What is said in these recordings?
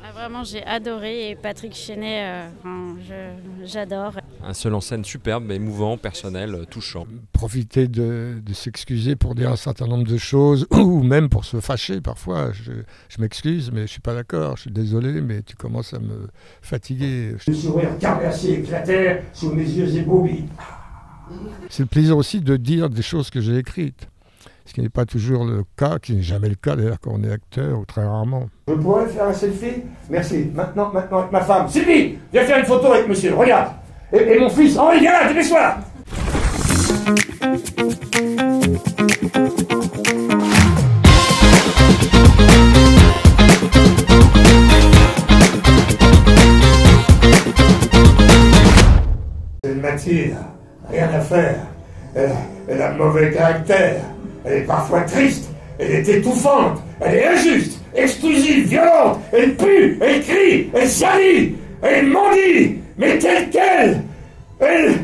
Ah, vraiment, j'ai adoré et Patrick Chenet, j'adore. Un seul en scène superbe, émouvant, personnel, touchant. Profiter de s'excuser pour dire un certain nombre de choses, ou même pour se fâcher parfois. Je m'excuse, mais je suis pas d'accord, je suis désolé, mais tu commences à me fatiguer. Le sourire carnassier éclatait sous mes yeux ébobis. C'est le plaisir aussi de dire des choses que j'ai écrites. Ce qui n'est pas toujours le cas, qui n'est jamais le cas d'ailleurs quand on est acteur, ou très rarement. Je pourrais faire un selfie? Merci. Maintenant avec ma femme. Sylvie, viens faire une photo avec monsieur, regarde. Et mon fils, Henri, viens là, dépêche-toi là. C'est une Mathilde, rien à faire. Elle a mauvais caractère. Elle est parfois triste, elle est étouffante, elle est injuste, exclusive, violente, elle pue, elle crie, elle salit, elle mendie, mais telle qu'elle, elle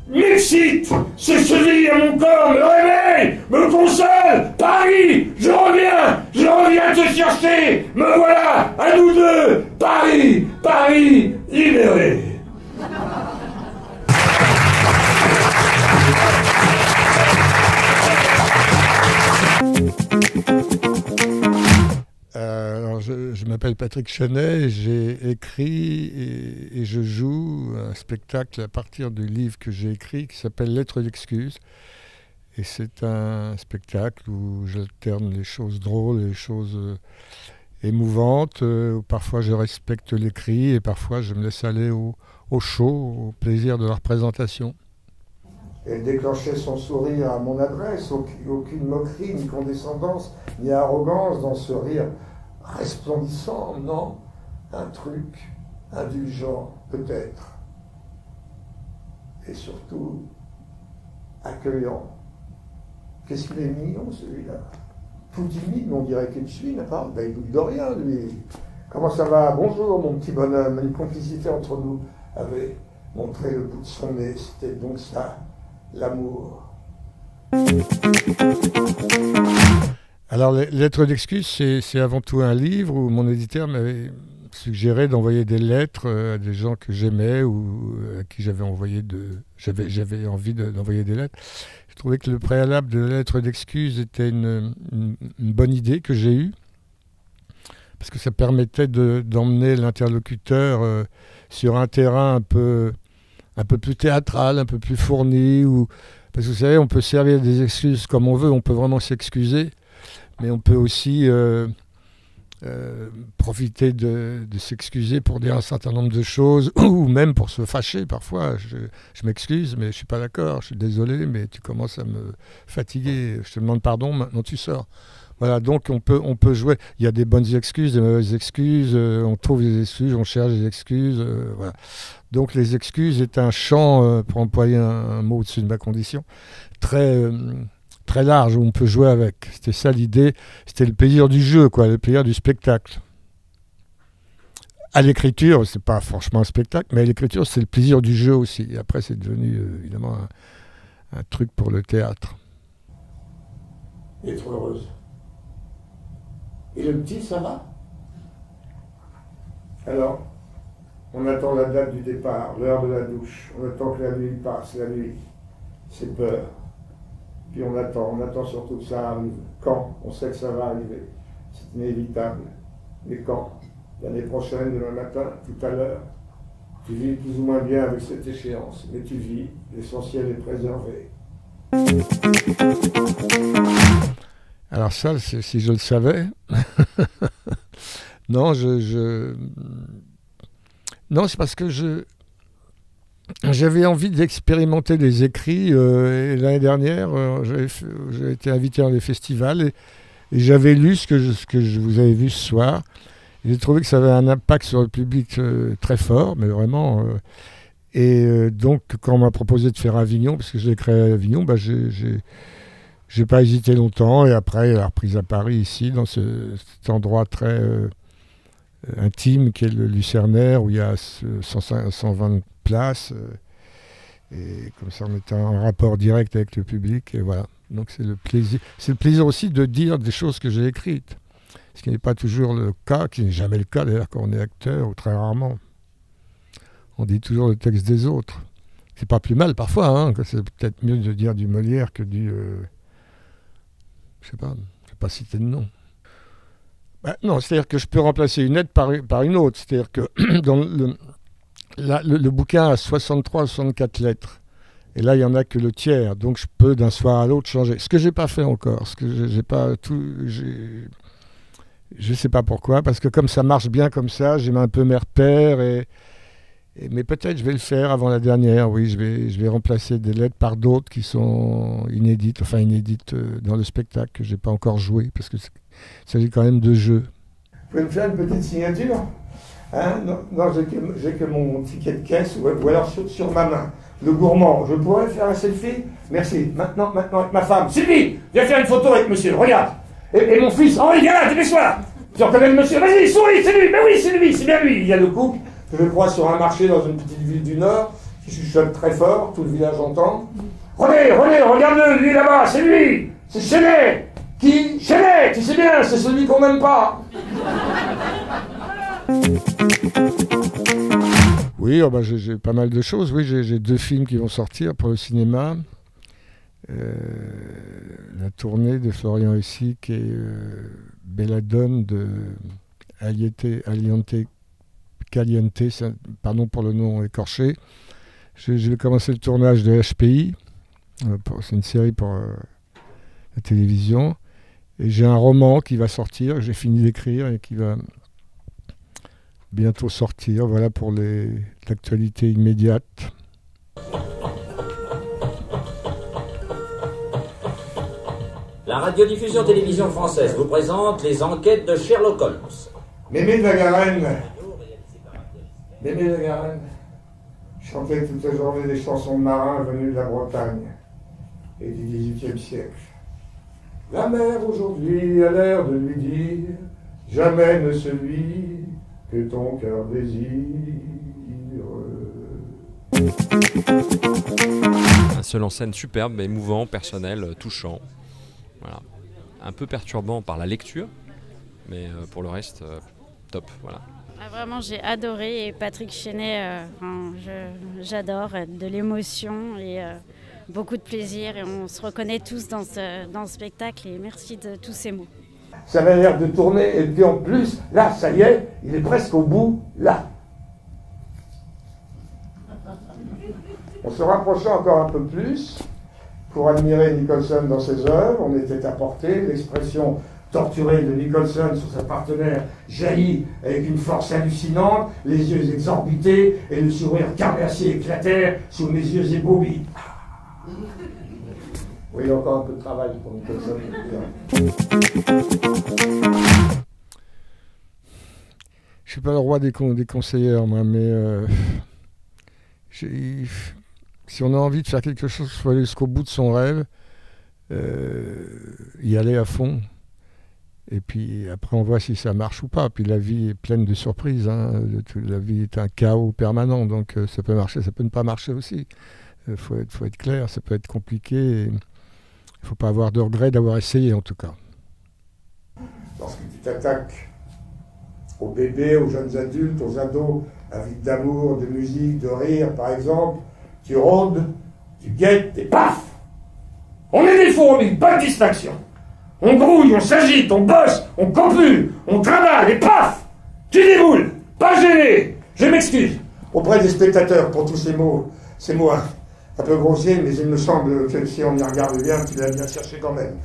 m'excite, se cheville à mon corps, me réveille, me console, Paris, je reviens te chercher, me voilà, à nous deux, Paris, libéré. Alors je m'appelle Patrick Chenet, j'ai écrit et je joue un spectacle à partir du livre que j'ai écrit qui s'appelle Lettres d'excuses. Et c'est un spectacle où j'alterne les choses drôles et les choses émouvantes, où parfois je respecte l'écrit et parfois je me laisse aller au show, au plaisir de la représentation. Elle déclenchait son sourire à mon adresse, aucune moquerie, ni condescendance, ni arrogance dans ce rire resplendissant, non, un truc indulgent peut-être, et surtout accueillant. Qu'est-ce qu'il est mignon celui-là, tout timide, on dirait qu'il suit, n'a pas, il doute de rien lui. Comment ça va? Bonjour mon petit bonhomme. Une complicité entre nous avait montré le bout de son nez, c'était donc ça. L'amour. Alors, les lettres d'excuses, c'est avant tout un livre où mon éditeur m'avait suggéré d'envoyer des lettres à des gens que j'aimais ou à qui j'avais envie d'envoyer des lettres. Je trouvais que le préalable de la lettre d'excuses était une bonne idée que j'ai eue, parce que ça permettait d'emmener l'interlocuteur sur un terrain un peu plus théâtral, un peu plus fourni, parce que vous savez, on peut servir des excuses comme on veut, on peut vraiment s'excuser, mais on peut aussi profiter de s'excuser pour dire un certain nombre de choses, ou même pour se fâcher parfois. Je m'excuse, mais je suis pas d'accord, je suis désolé, mais tu commences à me fatiguer, je te demande pardon, maintenant tu sors. Voilà, donc on peut jouer. Il y a des bonnes excuses, des mauvaises excuses, on trouve des excuses, on cherche des excuses, voilà. Donc les excuses est un champ, pour employer un mot au-dessus de ma condition, très large où on peut jouer avec. C'était ça l'idée, c'était le plaisir du jeu, quoi, le plaisir du spectacle. À l'écriture, c'est pas franchement un spectacle, mais à l'écriture, c'est le plaisir du jeu aussi. Et après, c'est devenu évidemment un truc pour le théâtre. Être heureuse. Et le petit, ça va? Alors, on attend la date du départ, l'heure de la douche. On attend que la nuit passe, la nuit. C'est peur. Puis on attend surtout que ça arrive. Quand? On sait que ça va arriver. C'est inévitable. Mais quand? L'année prochaine, demain matin, tout à l'heure. Tu vis plus ou moins bien avec cette échéance. Mais tu vis, l'essentiel est préservé. Alors ça, si je le savais, non, non, c'est parce que j'avais envie d'expérimenter des écrits. Et l'année dernière, j'ai été invité dans des festivals et j'avais lu ce que je vous avez vu ce soir. J'ai trouvé que ça avait un impact sur le public très fort, mais vraiment. Donc, quand on m'a proposé de faire Avignon, parce que je l'ai créé à Avignon, j'ai pas hésité longtemps, et après, la reprise à Paris, ici, dans cet endroit très intime qu'est le Lucernaire, où il y a 120 places, et comme ça, on était en rapport direct avec le public, et voilà. Donc c'est le plaisir aussi de dire des choses que j'ai écrites. Ce qui n'est pas toujours le cas, qui n'est jamais le cas d'ailleurs quand on est acteur, ou très rarement. On dit toujours le texte des autres. C'est pas plus mal parfois, hein, que c'est peut-être mieux de dire du Molière que du... je sais pas citer de nom. Non, c'est-à-dire que je peux remplacer une lettre par une autre. C'est-à-dire que dans le bouquin a 63-64 lettres. Et là, il n'y en a que le tiers. Donc, je peux d'un soir à l'autre changer. Ce que je n'ai pas fait encore. Ce que j'ai pas tout... Je ne sais pas pourquoi. Parce que comme ça marche bien comme ça, j'ai mis un peu mes repères. Mais peut-être je vais le faire avant la dernière. Oui, je vais remplacer des lettres par d'autres qui sont inédites. Enfin, inédites dans le spectacle que je n'ai pas encore joué. Parce que il s'agit quand même de jeu. Vous pouvez me faire une petite signature, hein? Non, j'ai que mon ticket de caisse, ou alors sur ma main. Le gourmand, je pourrais faire un selfie? Merci. Maintenant avec ma femme. Sylvie, viens faire une photo avec monsieur, regarde. Et mon fils, Henri, viens là, dépêche-toi. Tu reconnais le monsieur? Vas-y, souris, c'est lui. Mais oui, c'est lui, c'est bien lui. Il y a le couple que je croise sur un marché dans une petite ville du Nord, qui chuchote très fort, tout le village entend. René, regarde-le, lui là-bas, c'est lui. C'est Chenet. Qui? Chenet, tu sais bien, c'est celui qu'on n'aime pas. Oui, j'ai pas mal de choses. Oui, j'ai 2 films qui vont sortir pour le cinéma. La tournée de Florian Hessig et Belladone de Caliente, pardon pour le nom écorché. Je vais commencer le tournage de HPI. C'est une série pour la télévision. Et j'ai un roman qui va sortir, j'ai fini d'écrire et qui va bientôt sortir. Voilà pour l'actualité immédiate. La radiodiffusion télévision française vous présente les enquêtes de Sherlock Holmes. Mémé de la Garenne chantait toute la journée des chansons de marins venus de la Bretagne et du XVIIIe siècle. La mer aujourd'hui a l'air de lui dire jamais ne celui que ton cœur désire. Un seul en scène superbe, émouvant, personnel, touchant. Voilà. Un peu perturbant par la lecture, mais pour le reste, top. Voilà. Vraiment, j'ai adoré. Et Patrick Chenet, j'adore. De l'émotion et beaucoup de plaisir. Et on se reconnaît tous dans ce spectacle. Et merci de tous ces mots. Ça avait l'air de tourner. Et puis en plus, là, ça y est, il est presque au bout, là. On se rapprochait encore un peu plus pour admirer Nicholson dans ses œuvres. On était à portée. L'expression torturée de Nicholson sur sa partenaire jaillit avec une force hallucinante, les yeux exorbités et le sourire carnassier éclatèrent sous mes yeux ébobis. Oui, il y a encore un peu de travail pour Nicholson. Je ne suis pas le roi des conseillères, moi, mais si on a envie de faire quelque chose, il faut aller jusqu'au bout de son rêve, y aller à fond. Et puis après, on voit si ça marche ou pas. Puis la vie est pleine de surprises. Hein. La vie est un chaos permanent, donc ça peut marcher, ça peut ne pas marcher aussi. Faut être clair, ça peut être compliqué. Il ne faut pas avoir de regret d'avoir essayé, en tout cas. Lorsque tu t'attaques aux bébés, aux jeunes adultes, aux ados, avides d'amour, de musique, de rire, par exemple, tu rôdes, tu guettes et paf! On est des fourmis, pas de distraction. On grouille, on s'agite, on bosse, on copule, on travaille et paf! Tu déboules, pas gêné. Je m'excuse auprès des spectateurs pour tous ces mots un peu grossiers, mais il me semble que si on y regarde bien, tu l'as bien cherché quand même.